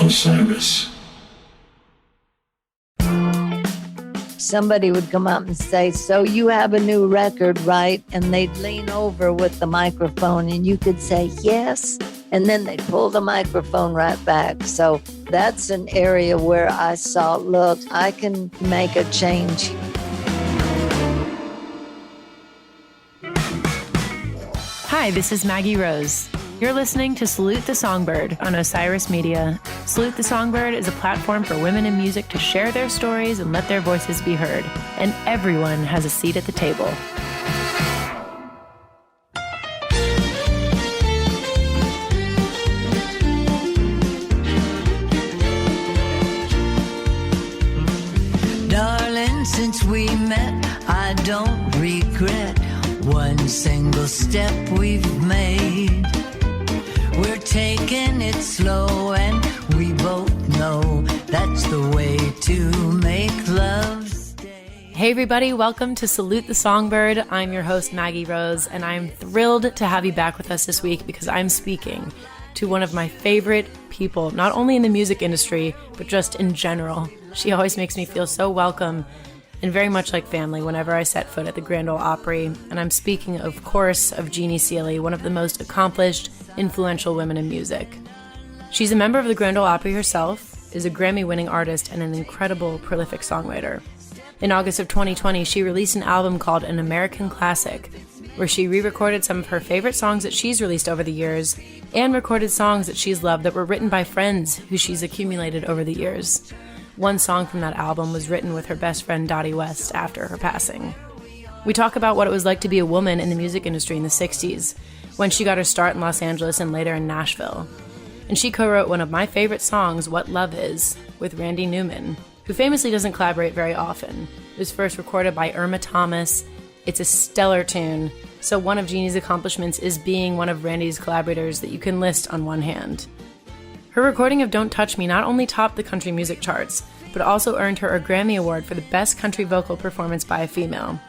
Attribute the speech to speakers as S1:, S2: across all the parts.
S1: Osiris.
S2: Somebody would come up and say, "So you have a new record, right?" And they'd lean over with the microphone and you could say, "Yes." And then they'd pull the microphone right back. So that's an area where I saw, look, I can make a change.
S3: Hi, this is Maggie Rose. You're listening to Salute the Songbird on Osiris Media. Salute the Songbird is a platform for women in music to share their stories and let their voices be heard. And everyone has a seat at the table.
S4: Darling, since we met, I don't regret one single step we've made. We're taking it slow and we both know that's the way to make love stay.
S3: Hey everybody, welcome to Salute the Songbird. I'm your host Maggie Rose, and I'm thrilled to have you back with us this week because I'm speaking to one of my favorite people, not only in the music industry, but just in general. She always makes me feel so welcome and very much like family whenever I set foot at the Grand Ole Opry. And I'm speaking, of course, of Jeannie Seely, one of the most accomplished, influential women in music. She's a member of the Grand Ole Opry herself, is a Grammy-winning artist, and an incredible, prolific songwriter. In August of 2020, she released an album called An American Classic, where she re-recorded some of her favorite songs that she's released over the years, and recorded songs that she's loved that were written by friends who she's accumulated over the years. One song from that album was written with her best friend Dottie West after her passing. We talk about what it was like to be a woman in the music industry in the 60s, when she got her start in Los Angeles and later in Nashville. And she co-wrote one of my favorite songs, What Love Is, with Randy Newman, who famously doesn't collaborate very often. It was first recorded by Irma Thomas. It's a stellar tune, so one of Jeannie's accomplishments is being one of Randy's collaborators that you can list on one hand. Her recording of Don't Touch Me not only topped the country music charts, but also earned her a Grammy Award for the Best Country Vocal Performance by a Female.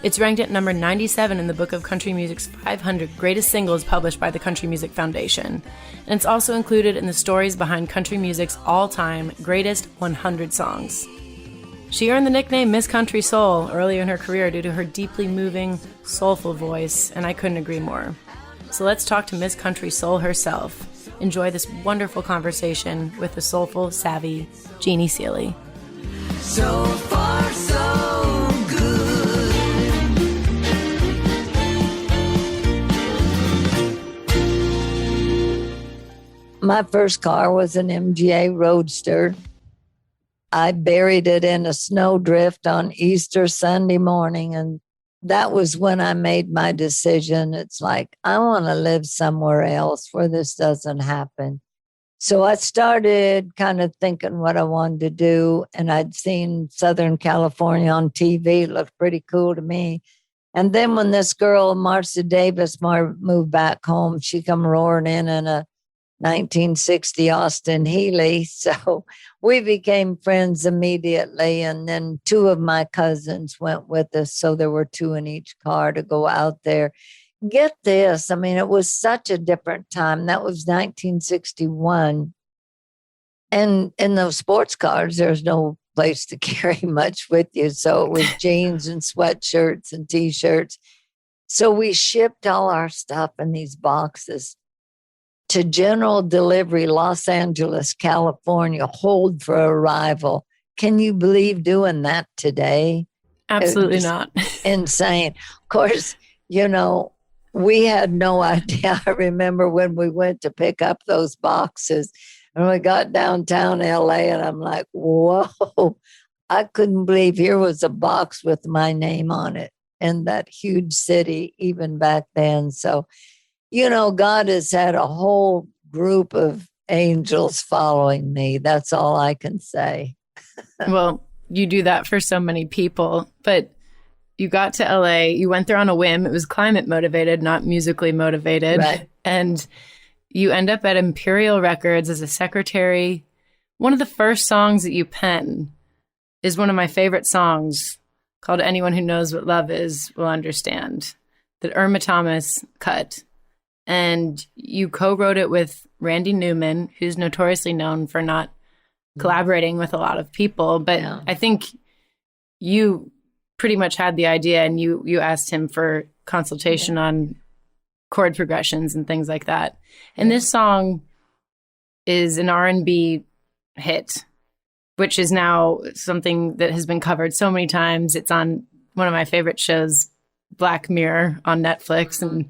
S3: It's ranked at number 97 in the Book of Country Music's 500 Greatest Singles published by the Country Music Foundation. And it's also included in the stories behind country music's all-time greatest 100 songs. She earned the nickname Miss Country Soul earlier in her career due to her deeply moving, soulful voice, and I couldn't agree more. So let's talk to Miss Country Soul herself. Enjoy this wonderful conversation with the soulful, savvy Jeannie Seely.
S4: So far, so good.
S2: My first car was an MGA Roadster. I buried it in a snowdrift on Easter Sunday morning, and that was when I made my decision. It's like, I want to live somewhere else where this doesn't happen. So I started kind of thinking what I wanted to do, and I'd seen Southern California on TV. It looked pretty cool to me. And then when this girl, Marcia Davis, moved back home, she come roaring in a 1960 Austin Healey. So we became friends immediately. And then two of my cousins went with us. So there were two in each car to go out there. Get this. I mean, it was such a different time. That was 1961. And in those sports cars, there's no place to carry much with you. So it was jeans and sweatshirts and T-shirts. So we shipped all our stuff in these boxes to General Delivery, Los Angeles, California, hold for arrival. Can you believe doing that today?
S3: Absolutely not.
S2: Insane. Of course, you know, we had no idea. I remember when we went to pick up those boxes and we got downtown LA, and I'm like, whoa, I couldn't believe here was a box with my name on it in that huge city, even back then. So, you know, God has had a whole group of angels following me. That's all I can say.
S3: Well, you do that for so many people, but you got to LA, you went there on a whim. It was climate motivated, not musically motivated.
S2: Right.
S3: And you end up at Imperial Records as a secretary. One of the first songs that you pen is one of my favorite songs called Anyone Who Knows What Love Is Will Understand, that Irma Thomas cut. and you co-wrote it with Randy Newman, who's notoriously known for not collaborating with a lot of people. But yeah. I think you pretty much had the idea, and you asked him for consultation on chord progressions and things like that. And this song is an R&B hit, which is now something that has been covered so many times. It's on one of my favorite shows, Black Mirror on Netflix, and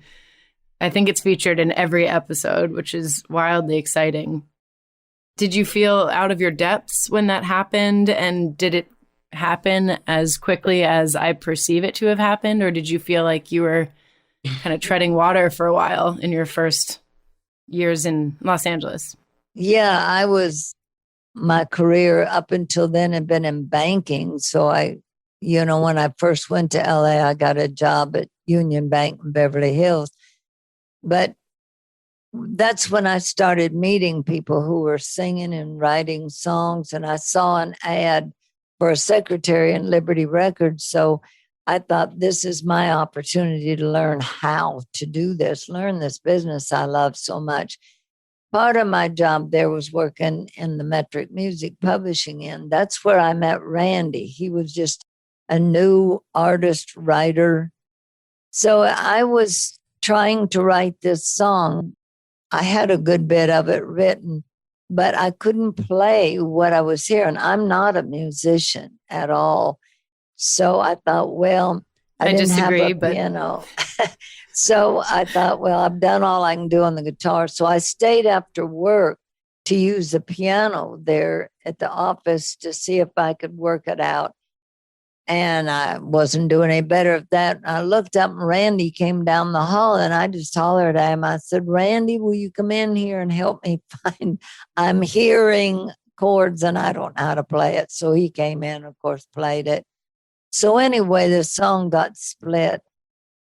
S3: I think it's featured in every episode, which is wildly exciting. Did you feel out of your depths when that happened? And did it happen as quickly as I perceive it to have happened? Or did you feel like you were kind of treading water for a while in your first years in Los Angeles?
S2: Yeah, my career up until then had been in banking. So when I first went to LA, I got a job at Union Bank in Beverly Hills. But that's when I started meeting people who were singing and writing songs. And I saw an ad for a secretary in Liberty Records. So I thought, this is my opportunity to learn how to do this, learn this business I love so much. Part of my job there was working in the Metric Music Publishing end. That's where I met Randy. He was just a new artist, writer. So I was trying to write this song. I had a good bit of it written, but I couldn't play what I was hearing. I'm not a musician at all. So I thought, well, I didn't
S3: disagree,
S2: have a piano. So I thought, well, I've done all I can do on the guitar. So I stayed after work to use the piano there at the office to see if I could work it out. And I wasn't doing any better at that. I looked up and Randy came down the hall, and I just hollered at him. I said, Randy, will you come in here and help me find, I'm hearing chords and I don't know how to play it. So he came in, of course, played it. So anyway, the song got split.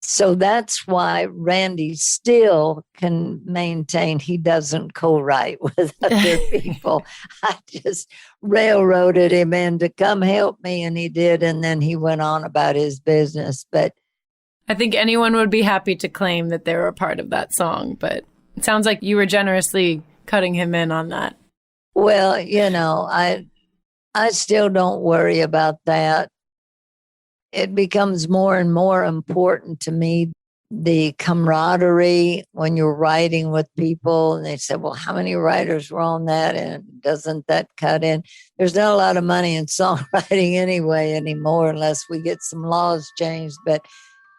S2: So that's why Randy still can maintain he doesn't co-write with other people. I just railroaded him in to come help me, and he did. And then he went on about his business. But
S3: I think anyone would be happy to claim that they were a part of that song. But it sounds like you were generously cutting him in on that.
S2: Well, I still don't worry about that. It becomes more and more important to me, the camaraderie when you're writing with people. And they said, well, how many writers were on that? And doesn't that cut in? There's not a lot of money in songwriting anyway anymore, unless we get some laws changed. But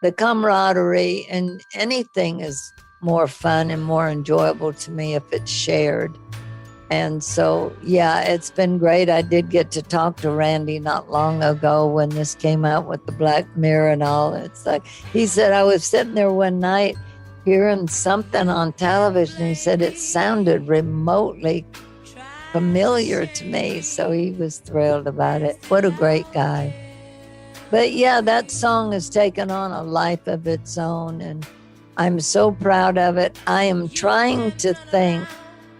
S2: the camaraderie and anything is more fun and more enjoyable to me if it's shared. And so, yeah, it's been great. I did get to talk to Randy not long ago when this came out with the Black Mirror and all. It's like, he said, I was sitting there one night hearing something on television. He said it sounded remotely familiar to me. So he was thrilled about it. What a great guy. But yeah, that song has taken on a life of its own, and I'm so proud of it. I am trying to think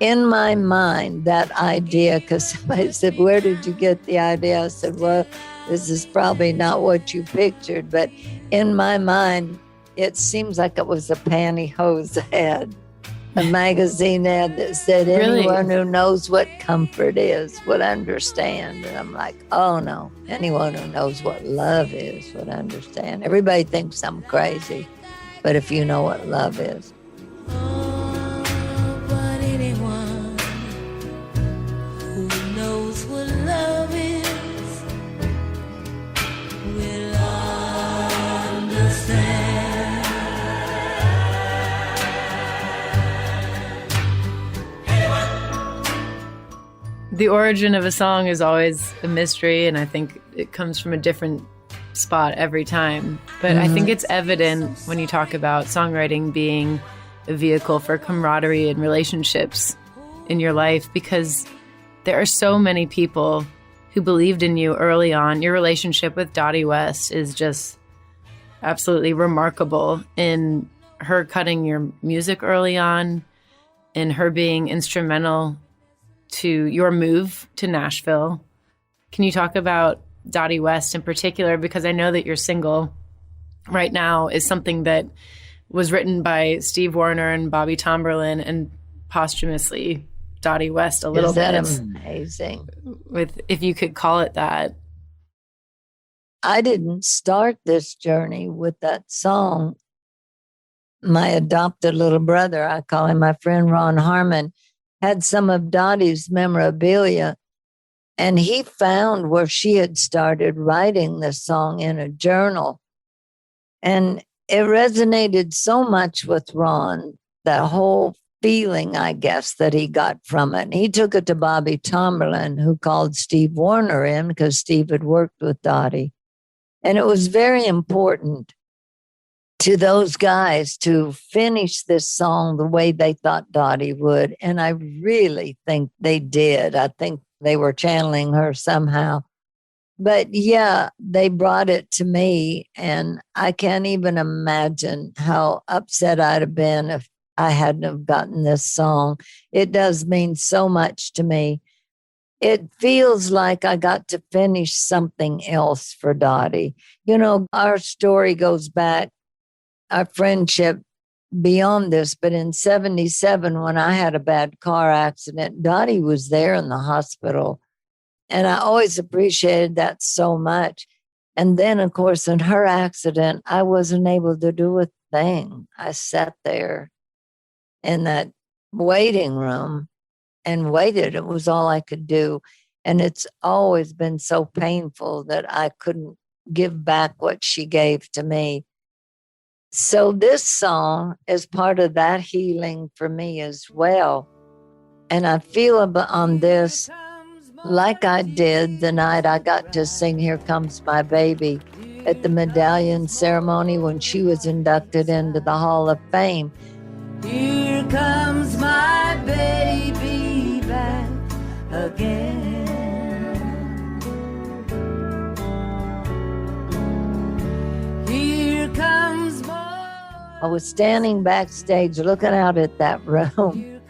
S2: in my mind that idea, because somebody said, where did you get the idea? I said, well, this is probably not what you pictured, but in my mind, it seems like it was a pantyhose ad, a magazine ad that said, anyone who knows what comfort is would understand. And I'm like, oh no, anyone who knows what love is would understand. Everybody thinks I'm crazy, but if you know what love is.
S3: The origin of a song is always a mystery, and I think it comes from a different spot every time. But I think it's evident when you talk about songwriting being a vehicle for camaraderie and relationships in your life, because there are so many people who believed in you early on. Your relationship with Dottie West is just absolutely remarkable, in her cutting your music early on, in her being instrumental to your move to Nashville. Can you talk about Dottie West in particular? Because I know that your single right now is something that was written by Steve Wariner and Bobby Tomberlin, and posthumously Dottie West a little bit.
S2: Is that amazing?
S3: With, if you could call it that.
S2: I didn't start this journey with that song. My adopted little brother, I call him my friend Ron Harmon, had some of Dottie's memorabilia, and he found where she had started writing this song in a journal. And it resonated so much with Ron, that whole feeling, I guess, that he got from it. And he took it to Bobby Tomberlin, who called Steve Wariner in because Steve had worked with Dottie. And it was very important to those guys to finish this song the way they thought Dottie would. And I really think they did. I think they were channeling her somehow. But yeah, they brought it to me, and I can't even imagine how upset I'd have been if I hadn't have gotten this song. It does mean so much to me. It feels like I got to finish something else for Dottie. You know, our story goes back, our friendship beyond this, but in 77, when I had a bad car accident, Dottie was there in the hospital. And I always appreciated that so much. And then, of course, in her accident, I wasn't able to do a thing. I sat there in that waiting room and waited. It was all I could do. And it's always been so painful that I couldn't give back what she gave to me. So this song is part of that healing for me as well. And I feel on this like I did the night I got to sing Here Comes My Baby at the medallion ceremony when she was inducted into the Hall of Fame.
S4: Here comes my baby back again. Here comes my...
S2: I was standing backstage looking out at that room.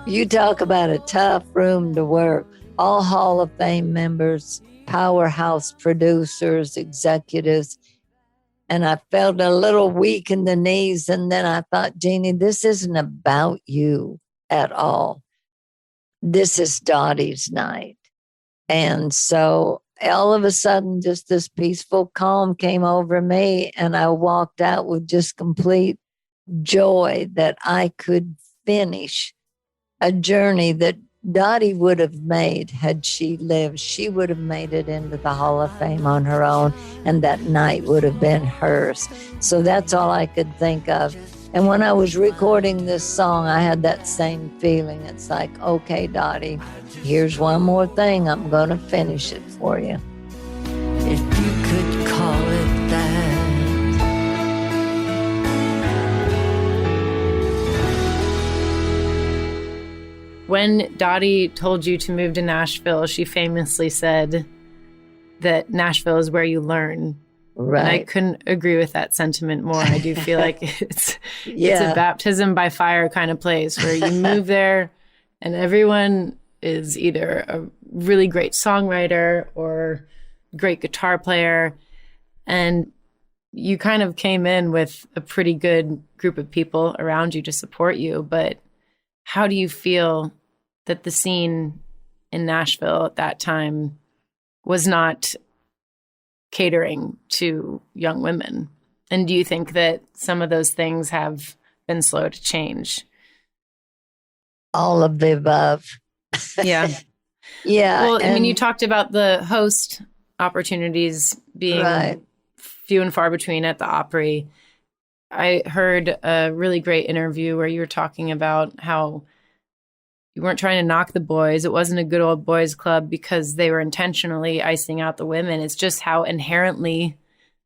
S2: You talk about a tough room to work. All Hall of Fame members, powerhouse producers, executives. And I felt a little weak in the knees. And then I thought, Jeannie, this isn't about you at all. This is Dottie's night. And so all of a sudden, just this peaceful calm came over me. And I walked out with just complete joy that I could finish a journey that Dottie would have made had she lived. She would have made it into the Hall of Fame on her own, and that night would have been hers. So that's all I could think of. And when I was recording this song, I had that same feeling. It's like, okay, Dottie, here's one more thing. I'm going to finish it for you.
S4: If you could call it that.
S3: When Dottie told you to move to Nashville, she famously said that Nashville is where you learn.
S2: Right.
S3: And I couldn't agree with that sentiment more. I do feel like it's a baptism by fire kind of place where you move there and everyone is either a really great songwriter or great guitar player. And you kind of came in with a pretty good group of people around you to support you. But how do you feel that the scene in Nashville at that time was not catering to young women? And do you think that some of those things have been slow to change?
S2: All of the above.
S3: Yeah.
S2: Yeah.
S3: Well, I mean, you talked about the host opportunities being few and far between at the Opry. I heard a really great interview where you were talking about how you weren't trying to knock the boys. It wasn't a good old boys club because they were intentionally icing out the women. It's just how inherently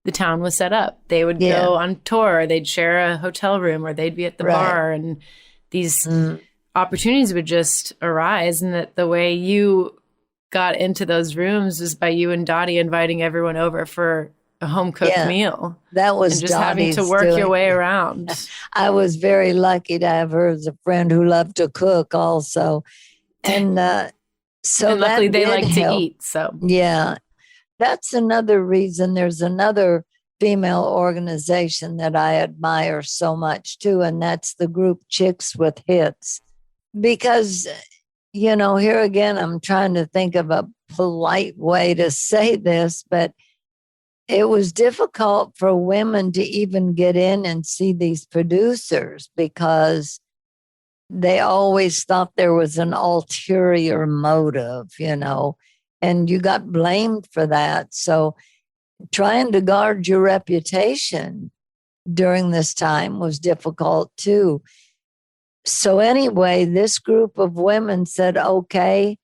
S3: the town was set up. They would go on tour, they'd share a hotel room, or they'd be at the bar, and these opportunities would just arise. And that the way you got into those rooms was by you and Dottie inviting everyone over for a home-cooked meal.
S2: That was
S3: and just
S2: Dottie's
S3: having to work your
S2: doing.
S3: way around.
S2: I was very lucky to have her as a friend who loved to cook also. And so
S3: and luckily
S2: that
S3: they
S2: did
S3: like
S2: help.
S3: to eat. So
S2: yeah, that's another reason. There's another female organization that I admire so much too, and that's the group Chicks with Hits. Because, here again, I'm trying to think of a polite way to say this, but it was difficult for women to even get in and see these producers because they always thought there was an ulterior motive, and you got blamed for that. So trying to guard your reputation during this time was difficult too. So anyway, this group of women said, okay,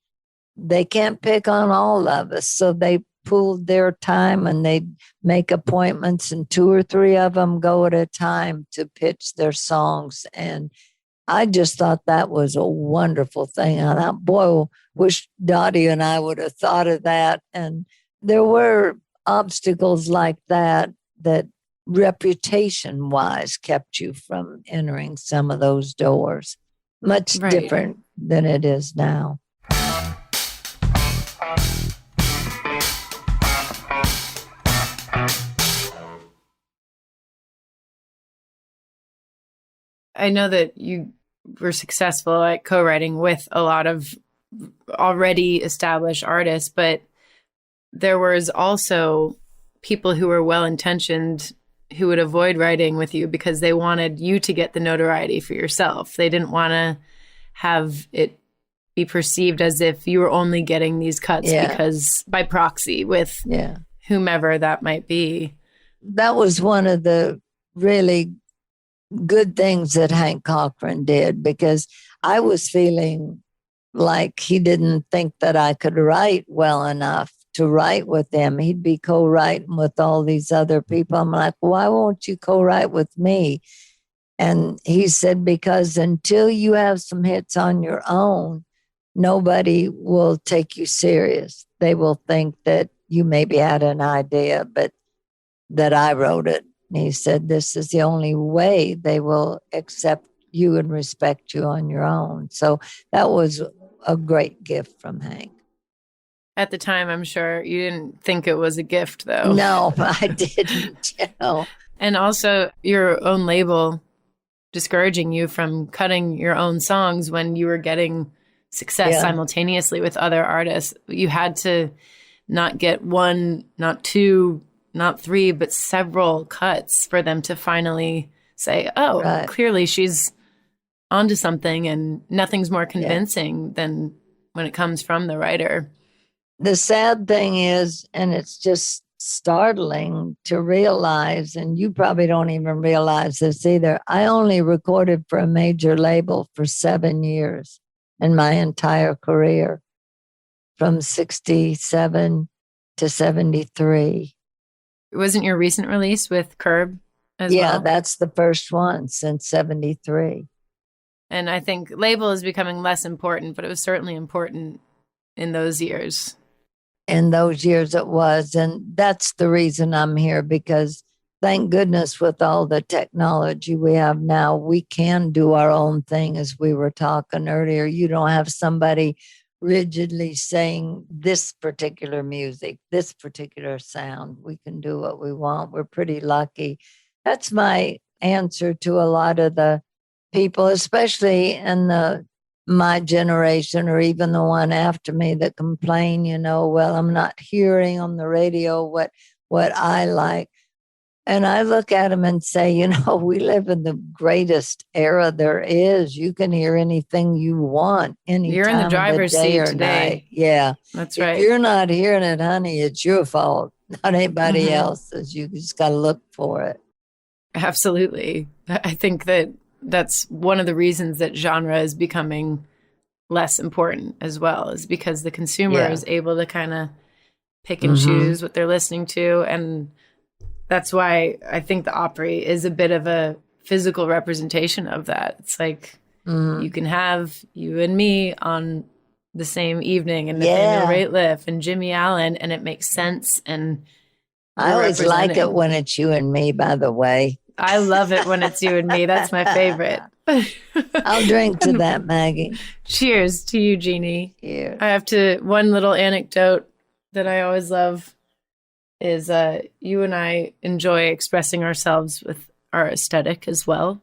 S2: they can't pick on all of us. So they pooled their time and they'd make appointments, and 2 or 3 of them go at a time to pitch their songs. And I just thought that was a wonderful thing. And I, boy, wish Dottie and I would have thought of that. And there were obstacles like that reputation-wise kept you from entering some of those doors. Much different than it is now.
S3: I know that you were successful at co-writing with a lot of already established artists, but there was also people who were well-intentioned who would avoid writing with you because they wanted you to get the notoriety for yourself. They didn't want to have it be perceived as if you were only getting these cuts because by proxy with whomever that might be.
S2: That was one of the really good things that Hank Cochran did, because I was feeling like he didn't think that I could write well enough to write with him. He'd be co-writing with all these other people. I'm like, why won't you co-write with me? And he said, because until you have some hits on your own, nobody will take you serious. They will think that you maybe had an idea, but that I wrote it. And he said, this is the only way they will accept you and respect you on your own. So that was a great gift from Hank.
S3: At the time, I'm sure you didn't think it was a gift, though.
S2: No, I didn't,
S3: And also your own label discouraging you from cutting your own songs when you were getting success simultaneously with other artists. You had to not get 1, not 2, not 3, but several cuts for them to finally say, oh, clearly she's onto something, and nothing's more convincing than when it comes from the writer.
S2: The sad thing is, and it's just startling to realize, and you probably don't even realize this either, I only recorded for a major label for 7 years in my entire career, from 67 to 73.
S3: Wasn't your recent release with Curb as well?
S2: Yeah, that's the first one since 73.
S3: And I think label is becoming less important, but it was certainly important in those years.
S2: In those years it was. And that's the reason I'm here, because thank goodness with all the technology we have now, we can do our own thing, as we were talking earlier. You don't have somebody rigidly saying this particular music, this particular sound. We can do what we want. We're pretty lucky. That's my answer to a lot of the people, especially in my generation or even the one after me, that complain, well, I'm not hearing on the radio what I like. And I look at them and say, we live in the greatest era there is. You can hear anything you want anytime.
S3: You're in the driver's seat today.
S2: Night. Yeah.
S3: That's right.
S2: If you're not hearing it, honey, it's your fault, not anybody else's. You just got to look for it.
S3: Absolutely. I think that's one of the reasons that genre is becoming less important as well, is because the consumer is able to kind of pick and choose what they're listening to. And that's why I think the Opry is a bit of a physical representation of that. It's like you can have you and me on the same evening, and Nathaniel Rateliff and Jimmy Allen, and it makes sense. And
S2: I always like it when it's you and me, by the way.
S3: I love it when it's you and me. That's my favorite.
S2: I'll drink to that, Maggie.
S3: Cheers to you, Jeannie.
S2: Cheers.
S3: I have one little anecdote that I always love is you and I enjoy expressing ourselves with our aesthetic as well.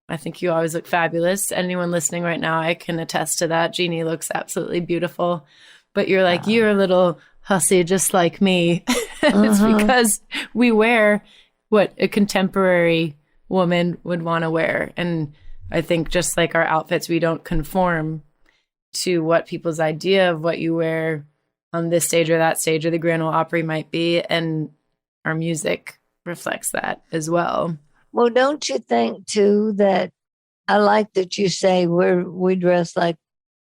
S3: I think you always look fabulous. Anyone listening right now, I can attest to that. Jeannie looks absolutely beautiful. But you're like, you're a little hussy just like me. It's because we wear what a contemporary woman would want to wear. And I think just like our outfits, we don't conform to what people's idea of what you wear on this stage or that stage or the Grand Ole Opry might be. And our music reflects that as well.
S2: Well, don't you think too that I like that you say we dress like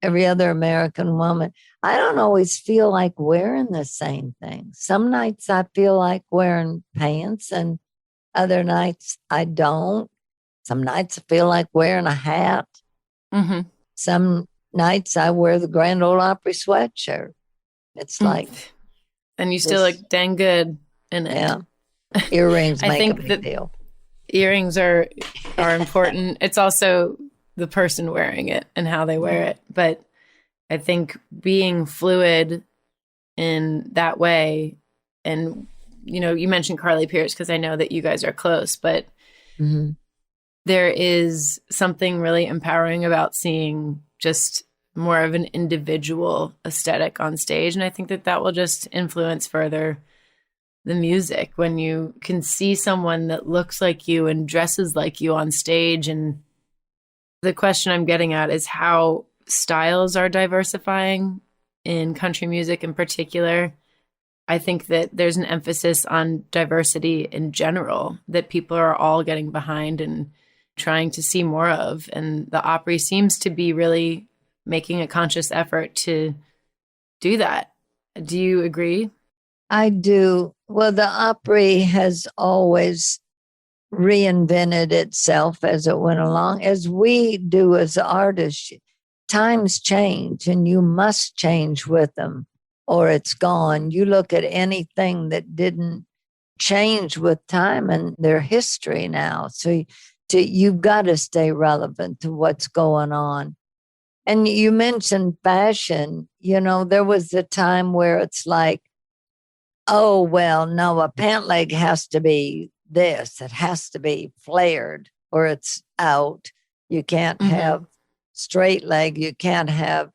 S2: every other American woman. I don't always feel like wearing the same thing. Some nights I feel like wearing pants and other nights I don't. Some nights I feel like wearing a hat.
S3: Mm-hmm.
S2: Some nights I wear the Grand Ole Opry sweatshirt. It's like...
S3: And you still look dang good in it.
S2: Yeah. Earrings
S3: I
S2: make
S3: think
S2: a big deal.
S3: Earrings are important. It's also the person wearing it and how they wear it. But I think being fluid in that way, and, you know, you mentioned Carly Pearce because I know that you guys are close, but there is something really empowering about seeing just more of an individual aesthetic on stage. And I think that will just influence further the music when you can see someone that looks like you and dresses like you on stage. And the question I'm getting at is how styles are diversifying in country music in particular. I think that there's an emphasis on diversity in general that people are all getting behind and trying to see more of. And the Opry seems to be really making a conscious effort to do that. Do you agree?
S2: I do. Well, the Opry has always reinvented itself as it went along, as we do as artists. Times change and you must change with them or it's gone. You look at anything that didn't change with time and their history now. So you've got to stay relevant to what's going on. And you mentioned fashion. You know, there was a time where it's like, oh, well, no, a pant leg has to be this. It has to be flared or it's out. You can't have straight leg. You can't have,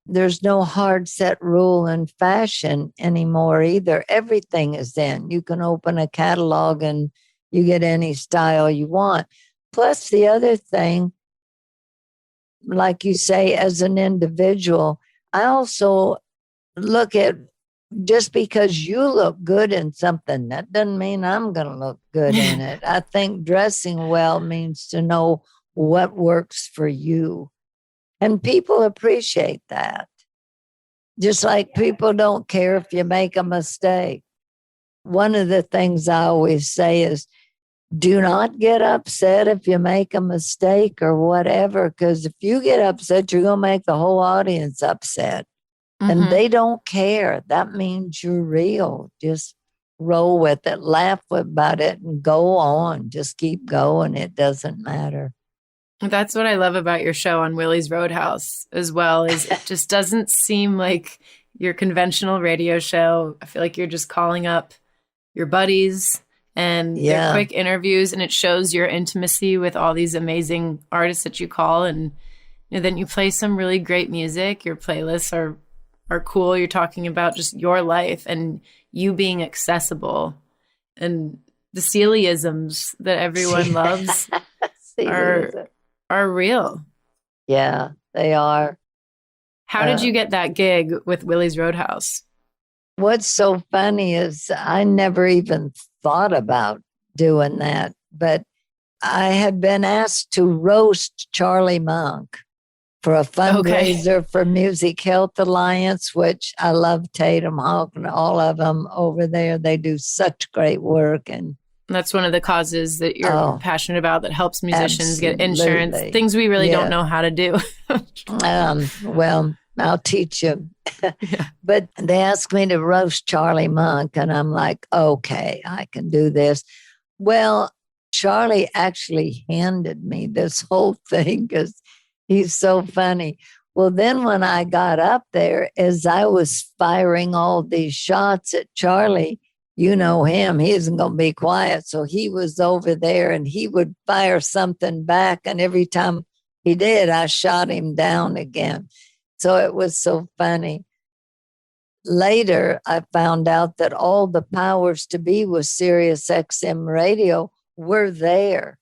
S2: there's no hard set rule in fashion anymore either. Everything is in. You can open a catalog and you get any style you want. Plus the other thing, like you say, as an individual, I also look at just because you look good in something, that doesn't mean I'm going to look good in it. I think dressing well means to know what works for you. And people appreciate that. Just like people don't care if you make a mistake. One of the things I always say is, do not get upset if you make a mistake or whatever, because if you get upset, you're going to make the whole audience upset. And they don't care. That means you're real. Just roll with it, laugh about it, and go on. Just keep going. It doesn't matter.
S3: That's what I love about your show on Willie's Roadhouse as well, is it just doesn't seem like your conventional radio show. I feel like you're just calling up your buddies and they're quick interviews, and it shows your intimacy with all these amazing artists that you call. And then you play some really great music. Your playlists are cool. You're talking about just your life and you being accessible, and the Seelyisms that everyone loves are real.
S2: Yeah, they are.
S3: How did you get that gig with Willie's Roadhouse?
S2: What's so funny is I never even thought about doing that, but I had been asked to roast Charlie Monk for a fundraiser for Music Health Alliance, which I love Tatum Hawk and all of them over there. They do such great work. And
S3: that's one of the causes that you're passionate about, that helps musicians get insurance, things we really don't know how to do.
S2: Well, I'll teach you. But they asked me to roast Charlie Monk, and I'm like, okay, I can do this. Well, Charlie actually handed me this whole thing because he's so funny. Well, then when I got up there, as I was firing all these shots at Charlie, you know him, he isn't going to be quiet. So he was over there and he would fire something back. And every time he did, I shot him down again. So it was so funny. Later, I found out that all the powers to be with Sirius XM radio were there.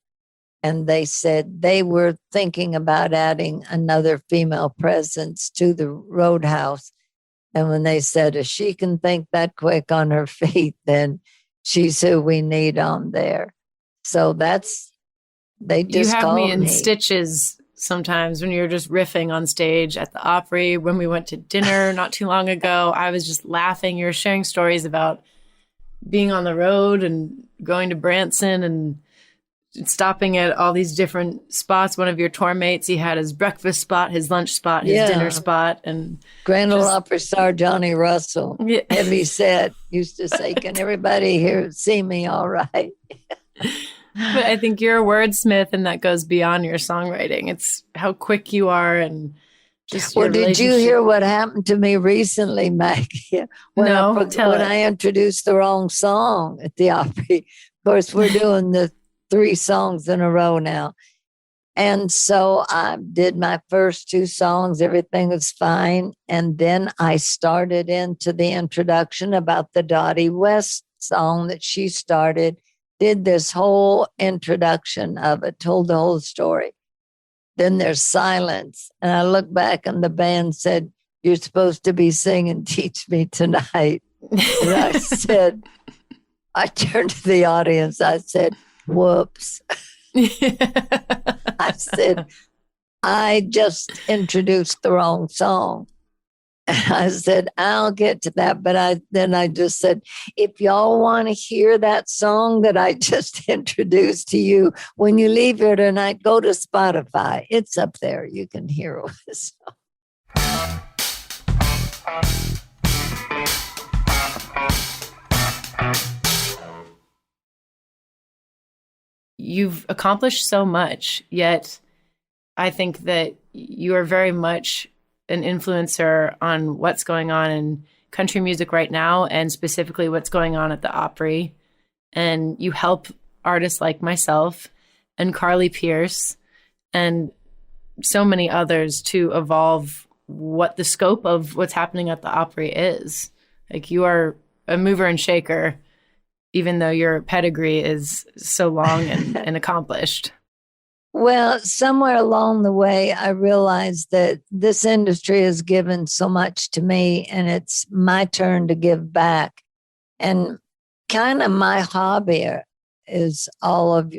S2: And they said they were thinking about adding another female presence to the Roadhouse. And when they said, if she can think that quick on her feet, then she's who we need on there. So they just
S3: you have
S2: called
S3: me in stitches sometimes when you're just riffing on stage at the Opry. When we went to dinner not too long ago, I was just laughing. You're sharing stories about being on the road and going to Branson and stopping at all these different spots. One of your tour mates, he had his breakfast spot, his lunch spot, his dinner spot. And
S2: Grand Ole Opry star Johnny Russell, heavy set, used to say, can everybody here see me all right?
S3: But I think you're a wordsmith, and that goes beyond your songwriting. It's how quick you are, and just your
S2: did you hear what happened to me recently, Maggie? When I introduced the wrong song at the Opry. Of course, we're doing the 3 songs in a row now. And so I did my first 2 songs. Everything was fine. And then I started into the introduction about the Dottie West song that she started, did this whole introduction of it, told the whole story. Then there's silence. And I looked back and the band said, you're supposed to be singing Teach Me Tonight. And I said, I turned to the audience. I said, whoops. I said, I just introduced the wrong song. And I said, I'll get to that. But I just said, if y'all want to hear that song that I just introduced to you, when you leave here tonight, go to Spotify. It's up there. You can hear it.
S3: You've accomplished so much, yet I think that you are very much an influencer on what's going on in country music right now, and specifically what's going on at the Opry. And you help artists like myself and Carly Pierce and so many others to evolve what the scope of what's happening at the Opry is. Like, you are a mover and shaker, even though your pedigree is so long and accomplished.
S2: Well, somewhere along the way, I realized that this industry has given so much to me, and it's my turn to give back. And kind of my hobby is all of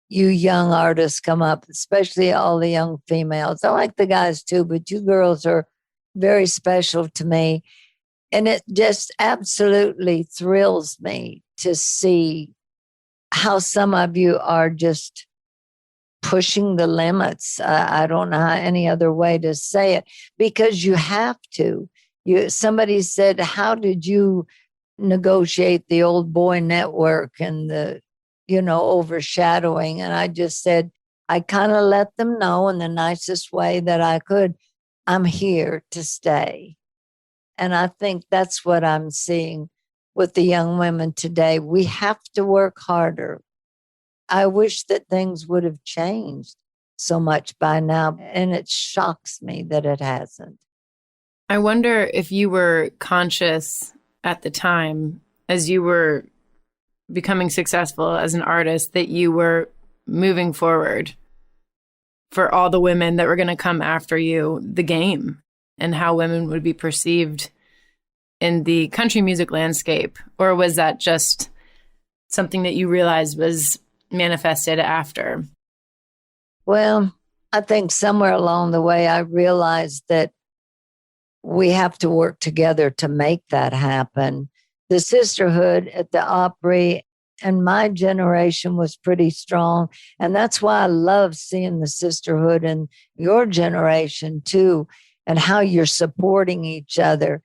S2: you young artists come up, especially all the young females. I like the guys too, but you girls are very special to me. And it just absolutely thrills me to see how some of you are just pushing the limits. I don't know any other way to say it, because you have to. Somebody said, how did you negotiate the old boy network and the, overshadowing? And I just said, I kind of let them know in the nicest way that I could, I'm here to stay. And I think that's what I'm seeing with the young women today. We have to work harder. I wish that things would have changed so much by now, and it shocks me that it hasn't.
S3: I wonder if you were conscious at the time, as you were becoming successful as an artist, that you were moving forward for all the women that were going to come after you, the game, and how women would be perceived in the country music landscape. Or was that just something that you realized was manifested after?
S2: Well, I think somewhere along the way, I realized that we have to work together to make that happen. The sisterhood at the Opry and my generation was pretty strong. And that's why I love seeing the sisterhood in your generation too, and how you're supporting each other.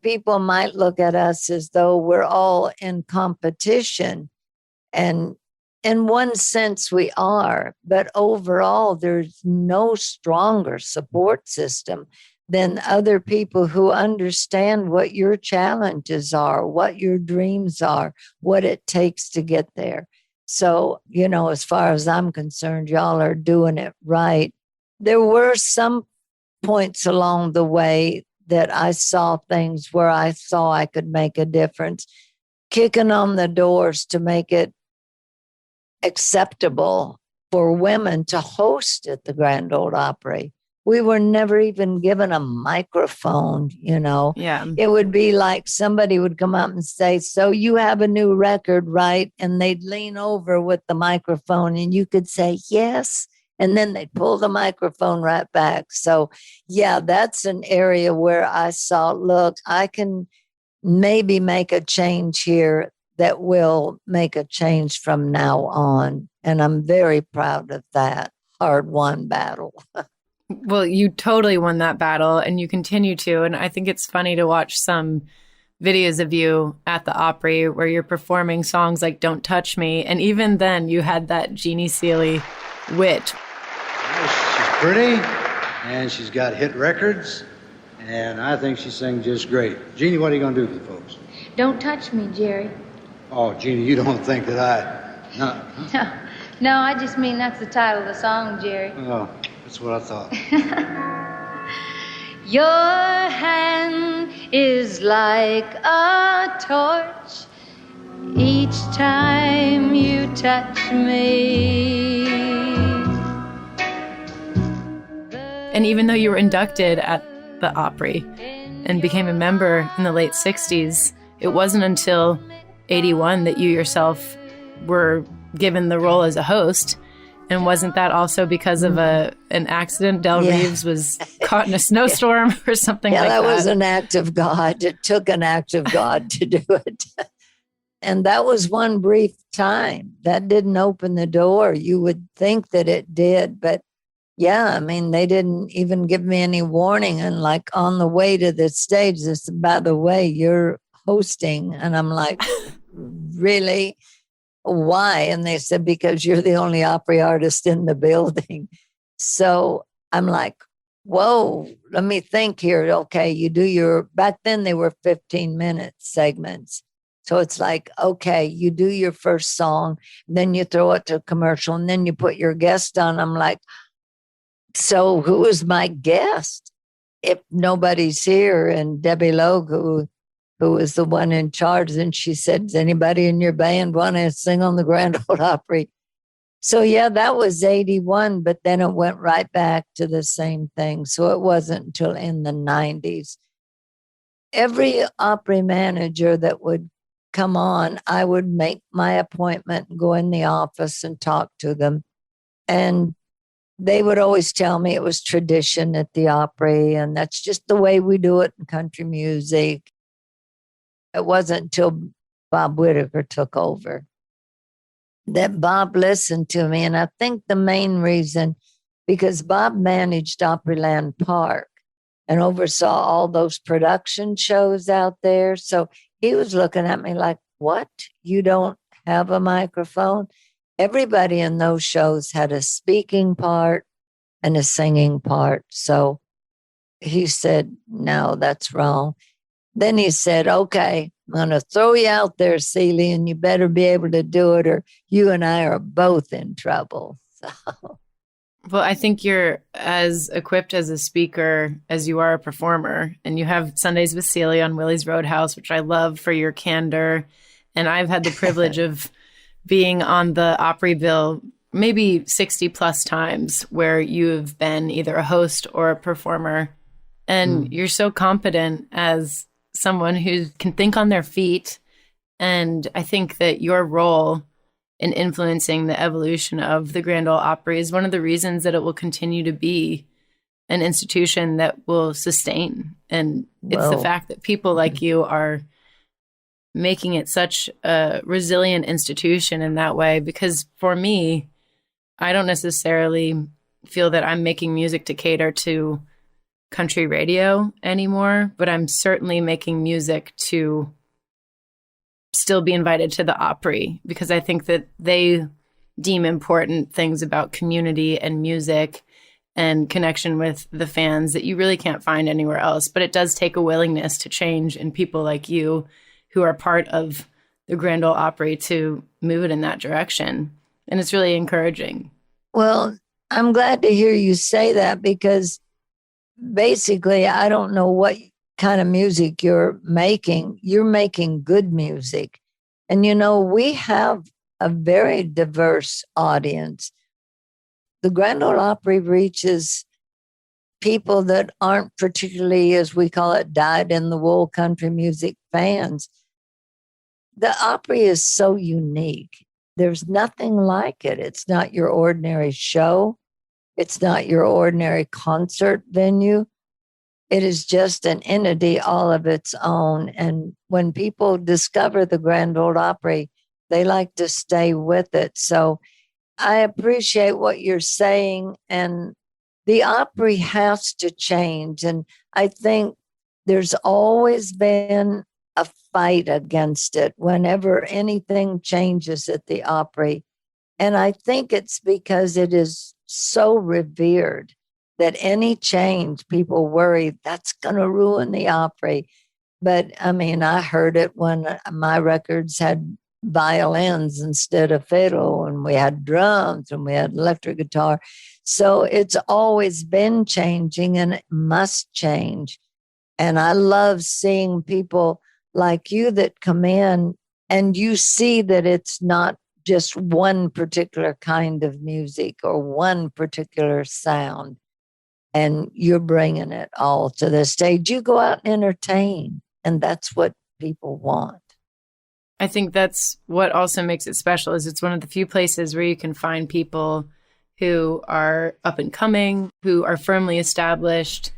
S2: People might look at us as though we're all in competition. And in one sense, we are. But overall, there's no stronger support system than other people who understand what your challenges are, what your dreams are, what it takes to get there. So, as far as I'm concerned, y'all are doing it right. There were some points along the way that I saw things where I saw I could make a difference, kicking on the doors to make it acceptable for women to host at the Grand Ole Opry. We were never even given a microphone,
S3: Yeah.
S2: It would be like somebody would come up and say, so you have a new record, right? And they'd lean over with the microphone and you could say, yes. And then they'd pull the microphone right back. So, yeah, that's an area where I saw, look, I can maybe make a change here that will make a change from now on. And I'm very proud of that hard-won battle.
S3: Well, you totally won that battle and you continue to. And I think it's funny to watch some videos of you at the Opry where you're performing songs like Don't Touch Me. And even then you had that Jeannie Seely wit.
S1: She's pretty and she's got hit records and I think she sings just great. Jeannie, what are you going to do for the folks?
S5: Don't touch me, Jerry.
S1: Oh, Jeannie, you don't think that I... No.
S5: No, I just mean that's the title of the song, Jerry.
S1: Oh, that's what I thought.
S5: Your hand is like a torch each time you touch me.
S3: And even though you were inducted at the Opry and became a member in the late 60s, it wasn't until 81 that you yourself were given the role as a host. And wasn't that also because of an accident? Del Reeves was caught in a snowstorm or something like that?
S2: Yeah, that was an act of God. It took an act of God to do it. And that was one brief time. That didn't open the door. You would think that it did. But yeah, I mean, they didn't even give me any warning. And like on the way to the stage, they said, by the way, you're hosting. And I'm like, really? Why? And they said, because you're the only Opry artist in the building. So I'm like, whoa, let me think here. Okay, you do back then they were 15-minute segments. So it's like, okay, you do your first song, then you throw it to a commercial, and then you put your guest on. I'm like, so who is my guest if nobody's here? And Debbie Logue, who was the one in charge, and she said, does anybody in your band want to sing on the Grand Ole Opry? So yeah, that was 81, but then it went right back to the same thing. So it wasn't until in the 90s. Every Opry manager that would come on, I would make my appointment, go in the office and talk to them. And they would always tell me it was tradition at the Opry, and that's just the way we do it in country music. It wasn't until Bob Whitaker took over that Bob listened to me. And I think the main reason, because Bob managed Opryland Park and oversaw all those production shows out there. So he was looking at me like, what? You don't have a microphone? Everybody in those shows had a speaking part and a singing part. So he said, no, that's wrong. Then he said, okay, I'm going to throw you out there, Seely, and you better be able to do it or you and I are both in trouble. So.
S3: Well, I think you're as equipped as a speaker as you are a performer. And you have Sundays with Seely on Willie's Roadhouse, which I love for your candor. And I've had the privilege of being on the Opry bill maybe 60 plus times where you have been either a host or a performer. And you're so competent as someone who can think on their feet. And I think that your role in influencing the evolution of the Grand Ole Opry is one of the reasons that it will continue to be an institution that will sustain. And it's the fact that people like you are making it such a resilient institution in that way. Because for me, I don't necessarily feel that I'm making music to cater to country radio anymore, but I'm certainly making music to still be invited to the Opry because I think that they deem important things about community and music and connection with the fans that you really can't find anywhere else. But it does take a willingness to change in people like you who are part of the Grand Ole Opry to move it in that direction. And it's really encouraging.
S2: Well, I'm glad to hear you say that, because basically, I don't know what kind of music you're making. You're making good music. And, we have a very diverse audience. The Grand Ole Opry reaches people that aren't particularly, as we call it, dyed-in-the-wool country music fans. The Opry is so unique. There's nothing like it. It's not your ordinary show. It's not your ordinary concert venue. It is just an entity all of its own. And when people discover the Grand Ole Opry, they like to stay with it. So I appreciate what you're saying. And the Opry has to change. And I think there's always been a fight against it whenever anything changes at the Opry. And I think it's because it is so revered that any change, people worry that's going to ruin the Opry. But I mean, I heard it when my records had violins instead of fiddle, and we had drums and we had electric guitar. So it's always been changing, and it must change. And I love seeing people like you that come in and you see that it's not just one particular kind of music or one particular sound, and you're bringing it all to the stage. You go out and entertain, and that's what people want.
S3: I think that's what also makes it special, is it's one of the few places where you can find people who are up and coming, who are firmly established,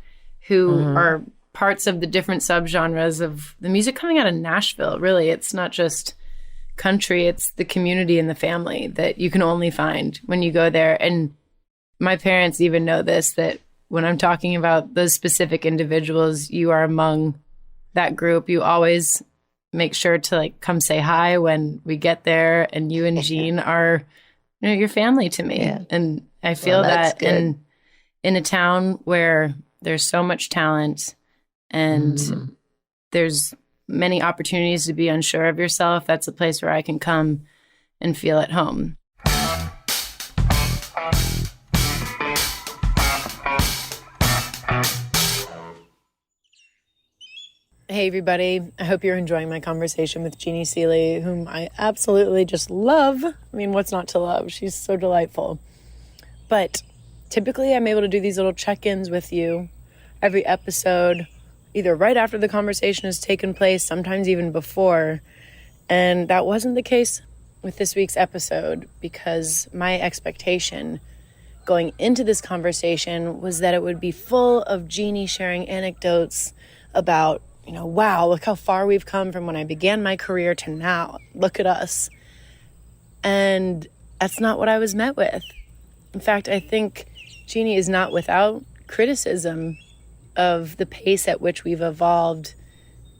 S3: who are parts of the different subgenres of the music coming out of Nashville. Really, it's not just country, it's the community and the family that you can only find when you go there. And my parents even know this, that when I'm talking about those specific individuals, you are among that group. You always make sure to come say hi when we get there, and you and Jean are, your family to me. Yeah. And I feel that in a town where there's so much talent and there's many opportunities to be unsure of yourself, that's a place where I can come and feel at home. Hey, everybody. I hope you're enjoying my conversation with Jeannie Seely, whom I absolutely just love. I mean, what's not to love? She's so delightful. But typically, I'm able to do these little check-ins with you every episode, either right after the conversation has taken place, sometimes even before. And that wasn't the case with this week's episode, because my expectation going into this conversation was that it would be full of Jeannie sharing anecdotes about, wow, look how far we've come from when I began my career to now. Look at us. And that's not what I was met with. In fact, I think Jeannie is not without criticism of the pace at which we've evolved,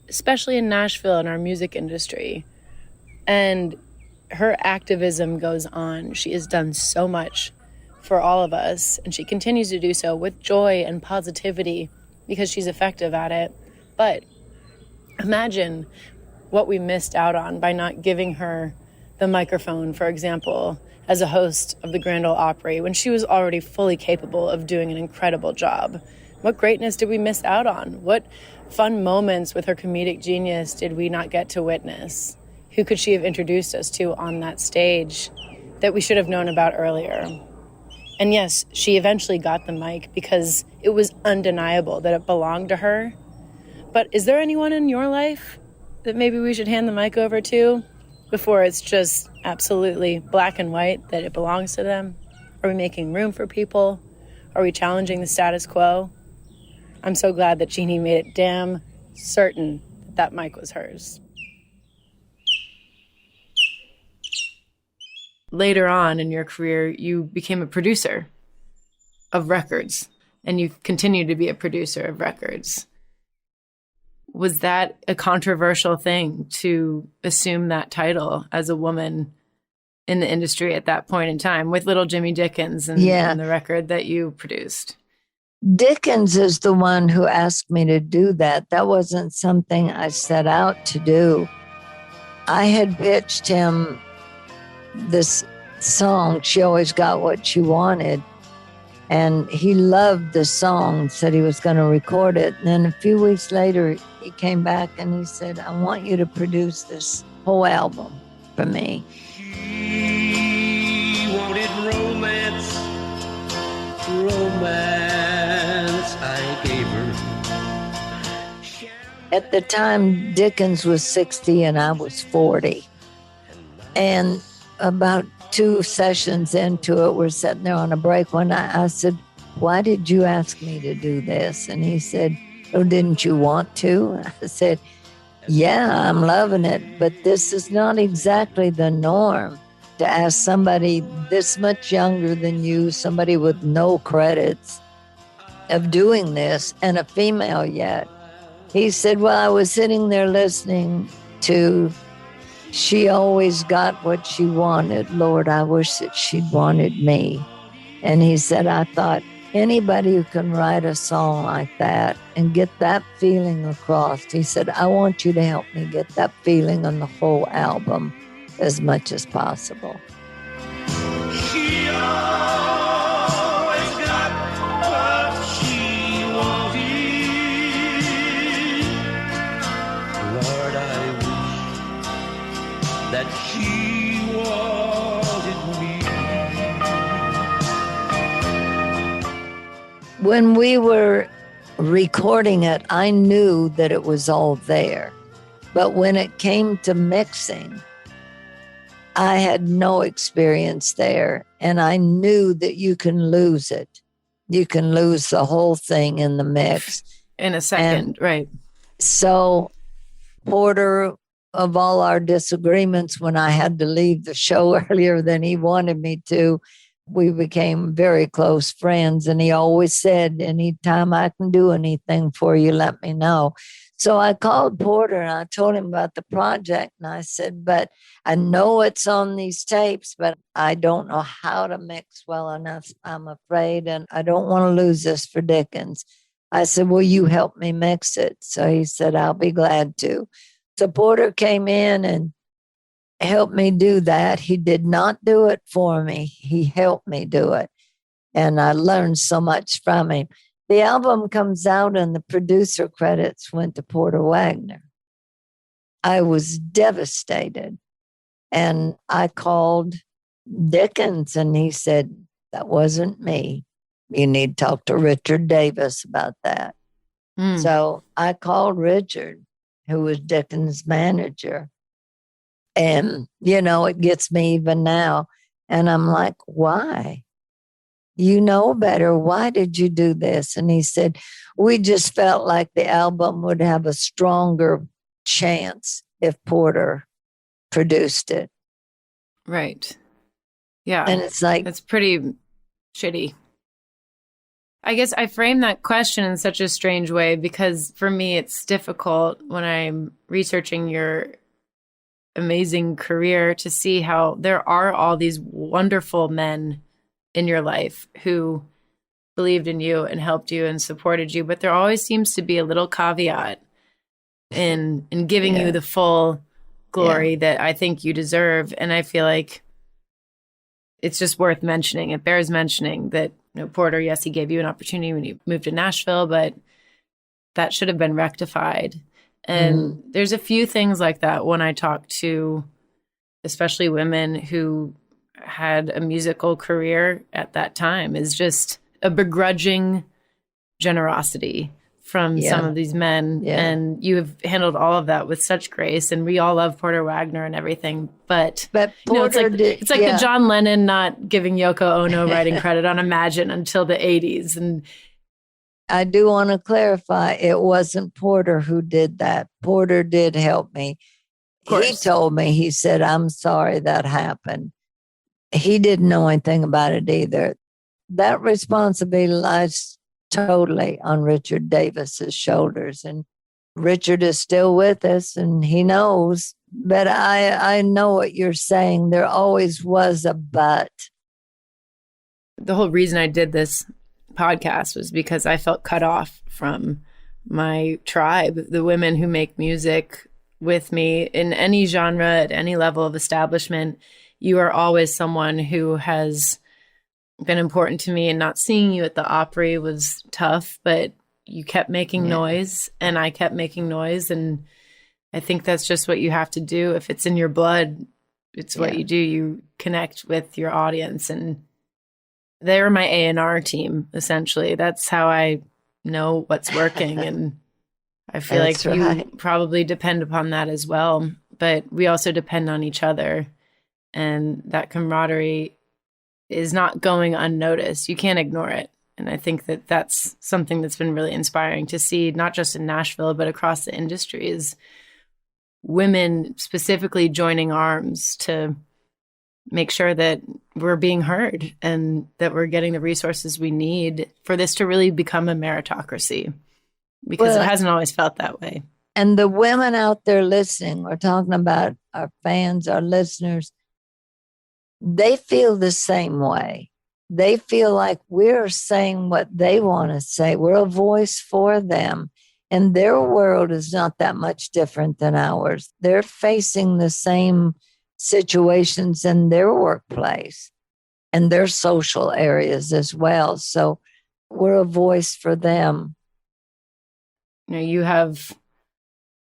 S3: especially in Nashville in our music industry. And her activism goes on. She has done so much for all of us, and she continues to do so with joy and positivity because she's effective at it. But imagine what we missed out on by not giving her the microphone, for example, as a host of the Grand Ole Opry, when she was already fully capable of doing an incredible job. What greatness did we miss out on? What fun moments with her comedic genius did we not get to witness? Who could she have introduced us to on that stage that we should have known about earlier? And yes, she eventually got the mic because it was undeniable that it belonged to her. But is there anyone in your life that maybe we should hand the mic over to before it's just absolutely black and white that it belongs to them? Are we making room for people? Are we challenging the status quo? I'm so glad that Jeannie made it damn certain that mic was hers. Later on in your career, you became a producer of records, and you continue to be a producer of records. Was that a controversial thing to assume that title as a woman in the industry at that point in time with Little Jimmy Dickens and the record that you produced.
S2: Dickens is the one who asked me to do that. That wasn't something I set out to do. I had pitched him this song, She Always Got What She Wanted, and he loved the song, said he was going to record it. And then a few weeks later, he came back and he said, I want you to produce this whole album for me.
S6: She wanted romance, I gave her.
S2: At the time, Dickens was 60 and I was 40. And about 2 sessions into it, we're sitting there on a break one night. I said, why did you ask me to do this? And he said, oh, didn't you want to? I said, yeah, I'm loving it, but this is not exactly the norm to ask somebody this much younger than you, somebody with no credits, of doing this, and a female yet. He said, well, I was sitting there listening to She Always Got What She Wanted. Lord, I wish that she'd wanted me. And he said, I thought, anybody who can write a song like that and get that feeling across, he said, I want you to help me get that feeling on the whole album as much as possible.
S6: She always got what she wanted. Lord, I wish that she wanted me.
S2: When we were recording it, I knew that it was all there. But when it came to mixing, I had no experience there, and I knew that you can lose it. You can lose the whole thing in the mix.
S3: In a second, right.
S2: So Porter, of all our disagreements when I had to leave the show earlier than he wanted me to, we became very close friends, and he always said, anytime I can do anything for you, let me know. So I called Porter and I told him about the project, and I said, but I know it's on these tapes, but I don't know how to mix well enough, I'm afraid, and I don't want to lose this for Dickens. I said, will you help me mix it? So he said, I'll be glad to. So Porter came in and helped me do that. He did not do it for me. He helped me do it. And I learned so much from him. The album comes out and the producer credits went to Porter Wagner. I was devastated. And I called Dickens and he said, that wasn't me. You need to talk to Richard Davis about that. So I called Richard, who was Dickens' manager. And, it gets me even now. And I'm like, why? You know better. Why did you do this? And he said, we just felt like the album would have a stronger chance if Porter produced it.
S3: Right. Yeah.
S2: And it's like,
S3: that's pretty shitty. I guess I frame that question in such a strange way because for me, it's difficult when I'm researching your amazing career to see how there are all these wonderful men in your life who believed in you and helped you and supported you. But there always seems to be a little caveat in giving you the full glory that I think you deserve. And I feel like it's just worth mentioning. It bears mentioning that, Porter, yes, he gave you an opportunity when you moved to Nashville, but that should have been rectified. And there's a few things like that when I talk to especially women who had a musical career at that time, is just a begrudging generosity from some of these men. Yeah. And you have handled all of that with such grace. And we all love Porter Wagner and everything. But
S2: Porter
S3: it's like the John Lennon not giving Yoko Ono writing credit on Imagine until the 80s. And
S2: I do want to clarify, it wasn't Porter who did that. Porter did help me. He told me, he said, I'm sorry that happened. He didn't know anything about it either. That responsibility lies totally on Richard Davis's shoulders. And Richard is still with us and he knows, but I know what you're saying. There always was a but.
S3: The whole reason I did this podcast was because I felt cut off from my tribe, the women who make music with me in any genre, at any level of establishment. You are always someone who has been important to me, and not seeing you at the Opry was tough, but you kept making noise and I kept making noise. And I think that's just what you have to do. If it's in your blood, it's what you do. You connect with your audience, and they're my A&R team, essentially. That's how I know what's working. And I feel like you probably depend upon that as well. But we also depend on each other. And that camaraderie is not going unnoticed. You can't ignore it. And I think that that's something that's been really inspiring to see, not just in Nashville, but across the industry, is women specifically joining arms to make sure that we're being heard and that we're getting the resources we need for this to really become a meritocracy, because it hasn't always felt that way.
S2: And the women out there listening, we're talking about our fans, our listeners, they feel the same way. They feel like we're saying what they want to say. We're a voice for them. And their world is not that much different than ours. They're facing the same situations in their workplace and their social areas as well. So we're a voice for them.
S3: You know, you have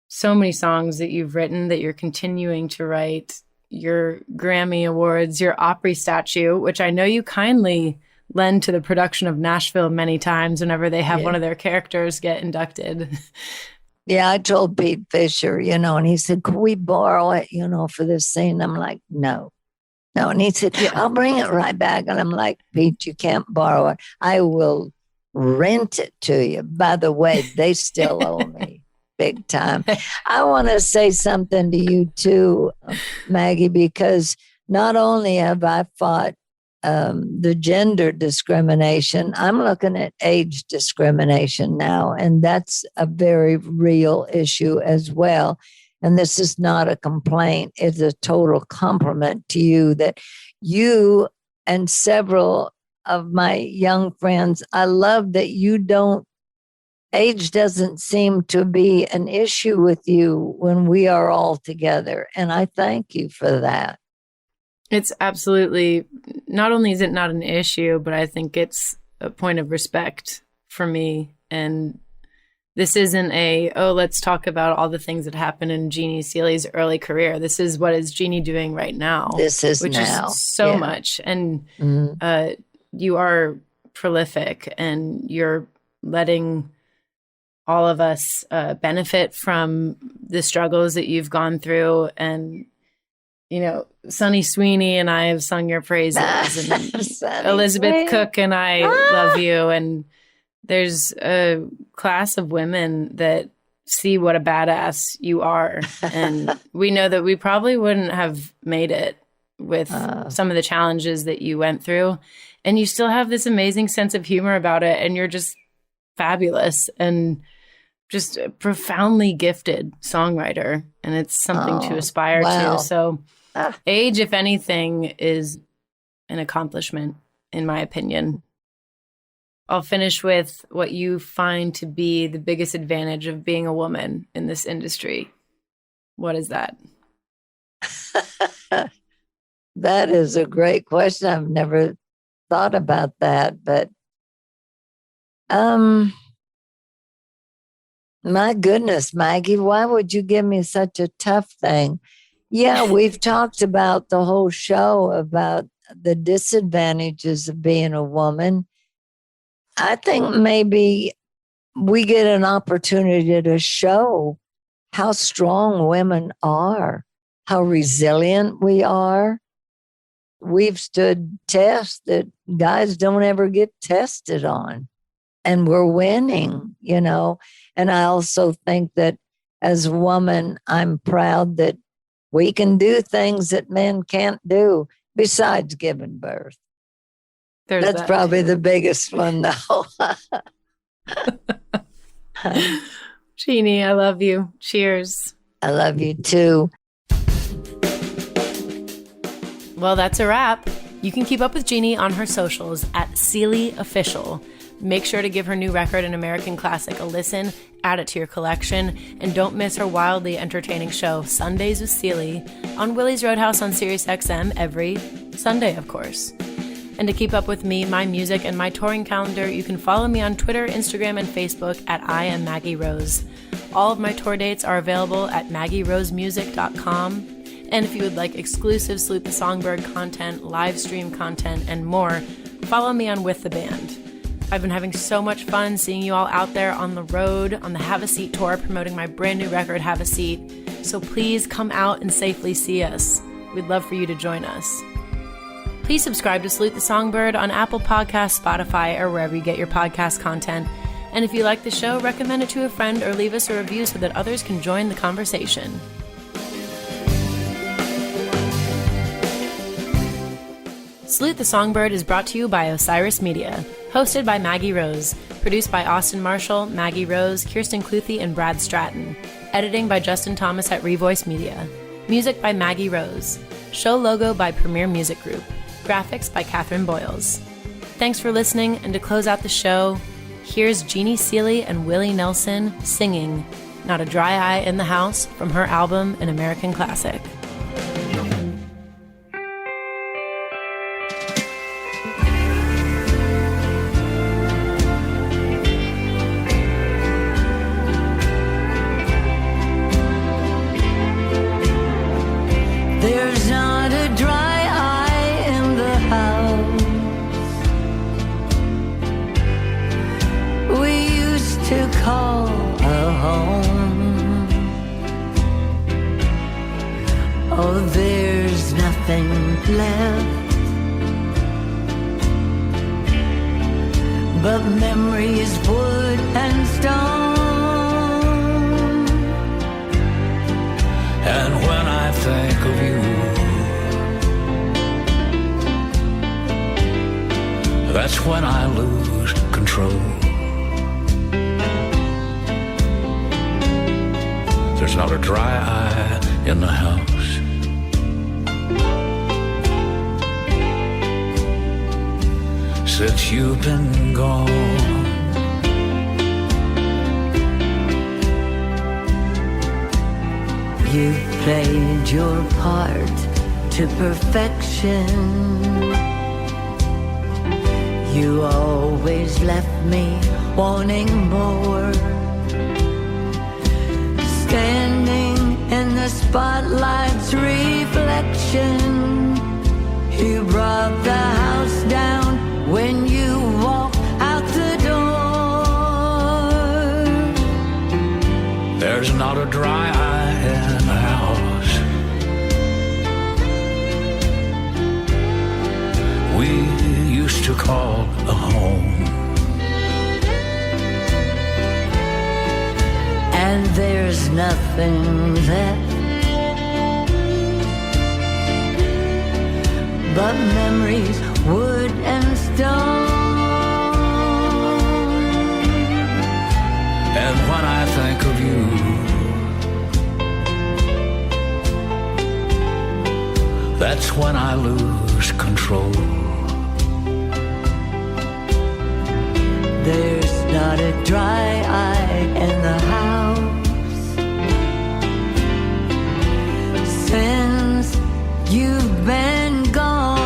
S3: so many songs that you've written, that you're continuing to write. Your Grammy Awards, your Opry statue, which I know you kindly lend to the production of Nashville many times whenever they have one of their characters get inducted.
S2: Yeah, I told Pete Fisher, and he said, could we borrow it, for this scene? I'm like, no. And he said, I'll bring it right back. And I'm like, Pete, you can't borrow it. I will rent it to you. By the way, they still owe me big time. I want to say something to you too, Maggie, because not only have I fought the gender discrimination, I'm looking at age discrimination now, and that's a very real issue as well. And this is not a complaint. It's a total compliment to you that you and several of my young friends, I love that age doesn't seem to be an issue with you when we are all together. And I thank you for that.
S3: It's absolutely, not only is it not an issue, but I think it's a point of respect for me. And this isn't let's talk about all the things that happened in Jeannie Seely's early career. This is what is Jeannie doing right now.
S2: This is
S3: which
S2: now.
S3: Is so much. And you are prolific, and you're letting all of us benefit from the struggles that you've gone through. And, Sonny Sweeney and I have sung your praises, and Elizabeth
S2: Sweeney.
S3: Cook and I love you. And there's a class of women that see what a badass you are. And we know that we probably wouldn't have made it with some of the challenges that you went through. And you still have this amazing sense of humor about it. And you're just fabulous and just a profoundly gifted songwriter. And it's something to aspire to. So age, if anything, is an accomplishment, in my opinion. I'll finish with what you find to be the biggest advantage of being a woman in this industry. What is that?
S2: That is a great question. I've never thought about that, but my goodness, Maggie, why would you give me such a tough thing? Yeah, we've talked about the whole show about the disadvantages of being a woman. I think maybe we get an opportunity to show how strong women are, how resilient we are. We've stood tests that guys don't ever get tested on, and we're winning, And I also think that as a woman, I'm proud that we can do things that men can't do besides giving birth. That's probably the biggest one, though.
S3: Jeannie, I love you. Cheers.
S2: I love you too.
S3: Well, that's a wrap. You can keep up with Jeannie on her socials at Seely Official. Make sure to give her new record, An American Classic, a listen, add it to your collection, and don't miss her wildly entertaining show, Sundays with Seely, on Willie's Roadhouse on SiriusXM every Sunday, of course. And to keep up with me, my music, and my touring calendar, you can follow me on Twitter, Instagram, and Facebook at I am Maggie Rose. All of my tour dates are available at maggierosemusic.com. And if you would like exclusive Salute the Songbird content, live stream content, and more, follow me on With the Band. I've been having so much fun seeing you all out there on the road, on the Have a Seat tour, promoting my brand new record, Have a Seat. So please come out and safely see us. We'd love for you to join us. Please subscribe to Salute the Songbird on Apple Podcasts, Spotify, or wherever you get your podcast content. And if you like the show, recommend it to a friend or leave us a review so that others can join the conversation. Salute the Songbird is brought to you by Osiris Media, hosted by Maggie Rose, produced by Austin Marshall, Maggie Rose, Kirsten Cluthy, and Brad Stratton, editing by Justin Thomas at Revoice Media, music by Maggie Rose, show logo by Premier Music Group, graphics by Catherine Boyles. Thanks for listening, and to close out the show, here's Jeannie Seely and Willie Nelson singing Not a Dry Eye in the House from her album An American Classic.
S4: There's not a dry eye in the house. We used to call a home. Oh, there's nothing left but memories, wood and stone.
S6: And when I think of you, that's when I lose control. There's not a dry eye in the house. Since you've been gone,
S4: you played your part to perfection. You always left me wanting more. Standing in the spotlight's reflection, you brought the house down when you walked out the door.
S6: there's not a dry eye in the house. We used to call a home.
S4: And there's nothing left but memories, wood and stone.
S6: And when I think of you, that's when I lose control.
S4: There's not a dry eye in the house since you've been gone.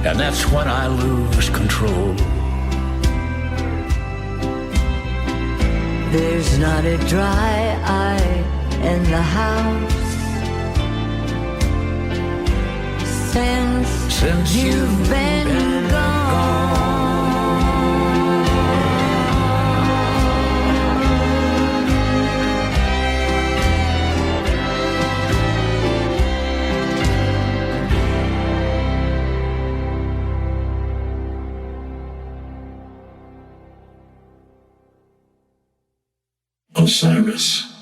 S6: And that's when I lose control.
S4: There's not a dry eye in the house since
S6: since
S4: You've been gone.
S6: Osiris.